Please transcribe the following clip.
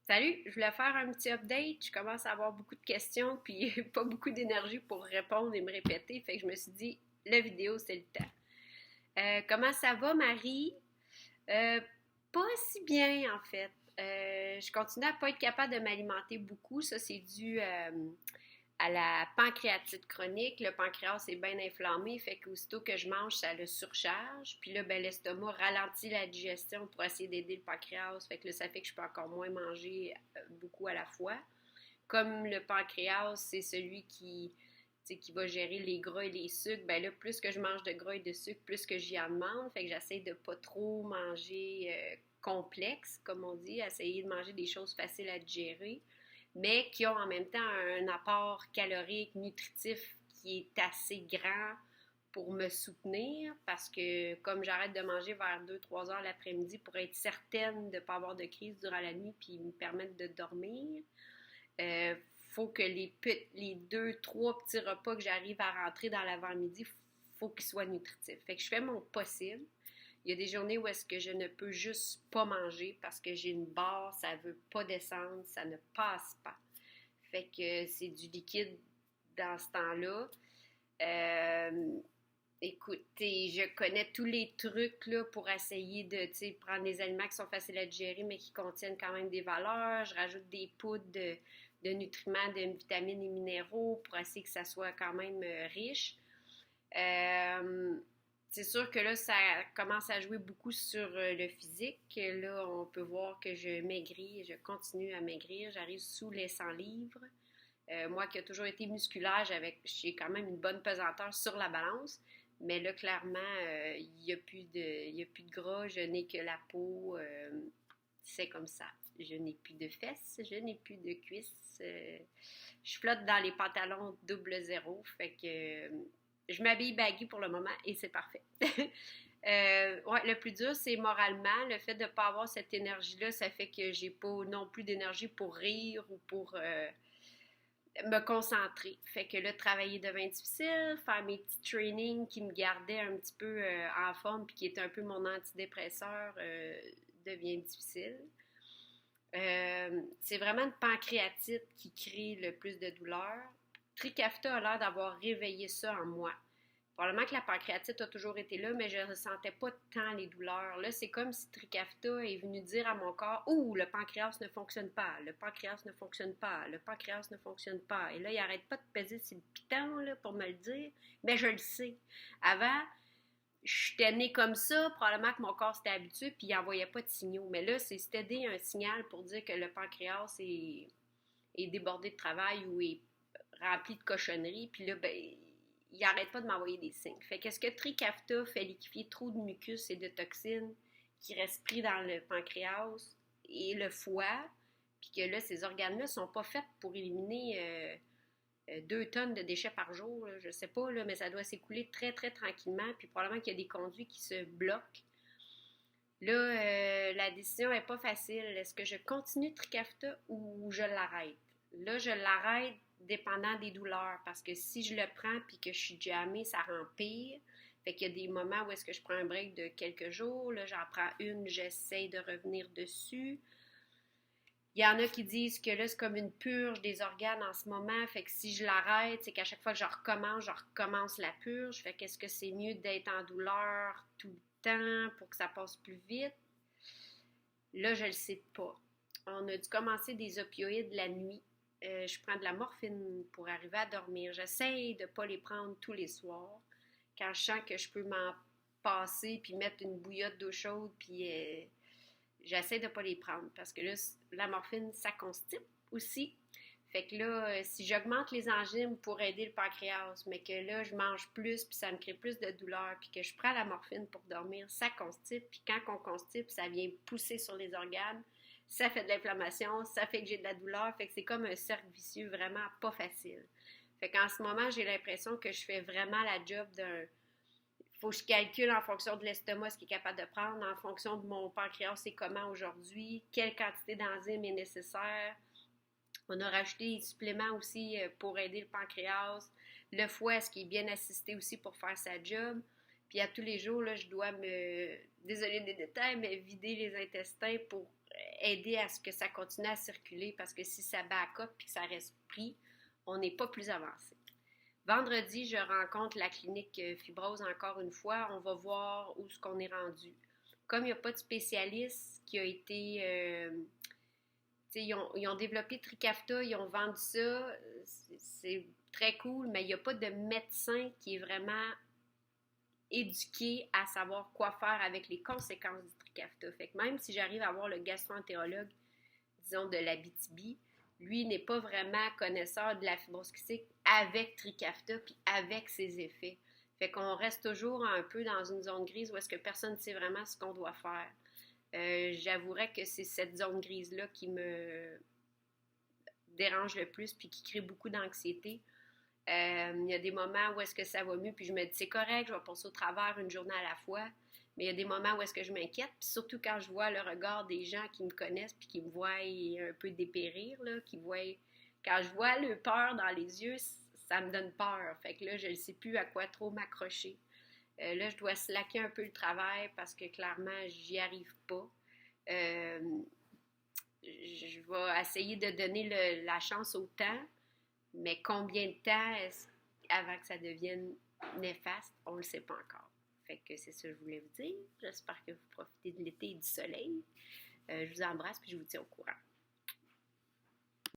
Salut, je voulais faire un petit update. Je commence à avoir beaucoup de questions puis pas beaucoup d'énergie pour répondre et me répéter. Fait que je me suis dit, la vidéo, c'est le temps. Comment ça va, Marie? Euh, Pas si bien, en fait. Je continue à pas être capable de m'alimenter beaucoup. Ça, c'est dû à la pancréatite chronique. Le pancréas est bien inflammé, fait qu'aussitôt que je mange, ça le surcharge. Puis là, ben, l'estomac ralentit la digestion pour essayer d'aider le pancréas. Fait que là, ça fait que je peux encore moins manger beaucoup à la fois. Comme le pancréas, c'est celui qui va gérer les gras et les sucres, ben là, plus que je mange de gras et de sucre, plus que j'y en demande. Fait que j'essaie de pas trop manger complexe, comme on dit, essayer de manger des choses faciles à digérer, mais qui ont en même temps un apport calorique, nutritif qui est assez grand pour me soutenir parce que comme j'arrête de manger vers 2-3 heures l'après-midi pour être certaine de ne pas avoir de crise durant la nuit puis me permettre de dormir, euh, faut que les 2-3 petits repas que j'arrive à rentrer dans l'avant-midi, faut qu'ils soient nutritifs. Fait que je fais mon possible. Il y a des journées où est-ce que je ne peux juste pas manger parce que j'ai une barre, ça veut pas descendre, ça ne passe pas. Fait que c'est du liquide dans ce temps-là. Euh, Écoutez, je connais tous les trucs là, pour essayer de prendre des aliments qui sont faciles à digérer mais qui contiennent quand même des valeurs. Je rajoute des poudres de nutriments, de vitamines et minéraux pour essayer que ça soit quand même riche. Euh, c'est sûr que là, ça commence à jouer beaucoup sur le physique. Là, on peut voir que je maigris, je continue à maigrir. J'arrive sous les 100 livres. Moi qui ai toujours été musculaire, j'ai quand même une bonne pesanteur sur la balance. Mais là, clairement, il n'y a plus de gras, je n'ai que la peau. C'est comme ça. Je n'ai plus de fesses, je n'ai plus de cuisses. Je flotte dans les pantalons double zéro. Fait que je m'habille baggy pour le moment et c'est parfait. Ouais, le plus dur, c'est moralement. Le fait de ne pas avoir cette énergie-là, ça fait que j'ai pas non plus d'énergie pour rire ou pour me concentrer. Fait que là, travailler devient difficile, faire mes petits trainings qui me gardaient un petit peu en forme puis qui étaient un peu mon antidépresseur devient difficile. C'est vraiment une pancréatite qui crée le plus de douleur. Trikafta a l'air d'avoir réveillé ça en moi. Probablement que la pancréatite a toujours été là, mais je ne ressentais pas tant les douleurs. Là, c'est comme si Trikafta est venu dire à mon corps: ouh, le pancréas ne fonctionne pas, le pancréas ne fonctionne pas, le pancréas ne fonctionne pas. Et là, il n'arrête pas de peser sur le piton là, pour me le dire, mais je le sais. Avant, j'étais née comme ça, probablement que mon corps s'était habitué, puis il n'envoyait pas de signaux. Mais là, c'était un signal pour dire que le pancréas est débordé de travail ou est rempli de cochonneries, puis là, ben, il n'arrête pas de m'envoyer des signes. Fait qu'est-ce que Trikafta fait liquéfier trop de mucus et de toxines qui restent pris dans le pancréas et le foie, puis que là, ces organes-là ne sont pas faits pour éliminer 2 tonnes de déchets par jour, là, je sais pas, là, mais ça doit s'écouler très, très tranquillement, puis probablement qu'il y a des conduits qui se bloquent. Là, la décision n'est pas facile. Est-ce que je continue Trikafta ou je l'arrête? Là, je l'arrête dépendant des douleurs, parce que si je le prends puis que je suis jammée, ça rend pire. Fait qu'il y a des moments où est-ce que je prends un break de quelques jours, là, j'en prends une, j'essaie de revenir dessus. Il y en a qui disent que là, c'est comme une purge des organes en ce moment. Fait que si je l'arrête, c'est qu'à chaque fois que je recommence la purge. Fait qu'est-ce que c'est mieux d'être en douleur tout le temps pour que ça passe plus vite? Là, je le sais pas. On a dû commencer des opioïdes la nuit. Je prends de la morphine pour arriver à dormir. J'essaye de ne pas les prendre tous les soirs. Quand je sens que je peux m'en passer, puis mettre une bouillotte d'eau chaude, puis j'essaie de ne pas les prendre parce que là, la morphine, ça constipe aussi. Fait que là, si j'augmente les enzymes pour aider le pancréas, mais que là, je mange plus, puis ça me crée plus de douleur, puis que je prends la morphine pour dormir, ça constipe, puis quand on constipe, ça vient pousser sur les organes, ça fait de l'inflammation, ça fait que j'ai de la douleur, fait que c'est comme un cercle vicieux vraiment pas facile. Fait qu'en ce moment, j'ai l'impression que je fais vraiment la job d'un faut que je calcule en fonction de l'estomac ce qu'il est capable de prendre, en fonction de mon pancréas, c'est comment aujourd'hui, quelle quantité d'enzymes est nécessaire. On a rajouté des suppléments aussi pour aider le pancréas. Le foie, est-ce qu'il est bien assisté aussi pour faire sa job? Puis à tous les jours, là, je dois désolé des détails, mais vider les intestins pour aider à ce que ça continue à circuler parce que si ça back up et que ça reste pris, on n'est pas plus avancé. Vendredi, je rencontre la clinique fibrose encore une fois. On va voir où est-ce qu'on est rendu. Comme il n'y a pas de spécialiste qui a été... ils ont développé Trikafta, ils ont vendu ça. C'est très cool, mais il n'y a pas de médecin qui est vraiment éduqué à savoir quoi faire avec les conséquences du Trikafta. Fait que même si j'arrive à voir le gastro-entérologue, disons, de l'Abitibi, lui n'est pas vraiment connaisseur de la fibrose kystique avec Trikafta puis avec ses effets. Fait qu'on reste toujours un peu dans une zone grise où est-ce que personne ne sait vraiment ce qu'on doit faire. J'avouerais que c'est cette zone grise-là qui me dérange le plus puis qui crée beaucoup d'anxiété. Il y a des moments où est-ce que ça va mieux, puis je me dis c'est correct, je vais passer au travers une journée à la fois, mais il y a des moments où est-ce que je m'inquiète, puis surtout quand je vois le regard des gens qui me connaissent puis qui me voient un peu dépérir, là, quand je vois le peur dans les yeux, ça me donne peur. Fait que là, je ne sais plus à quoi trop m'accrocher. Là, je dois slacker un peu le travail parce que clairement, j'y arrive pas. Je vais essayer de donner la chance au temps, mais combien de temps avant que ça devienne néfaste, on ne le sait pas encore. Fait que c'est ça que je voulais vous dire. J'espère que vous profitez de l'été et du soleil. Je vous embrasse puis je vous tiens au courant.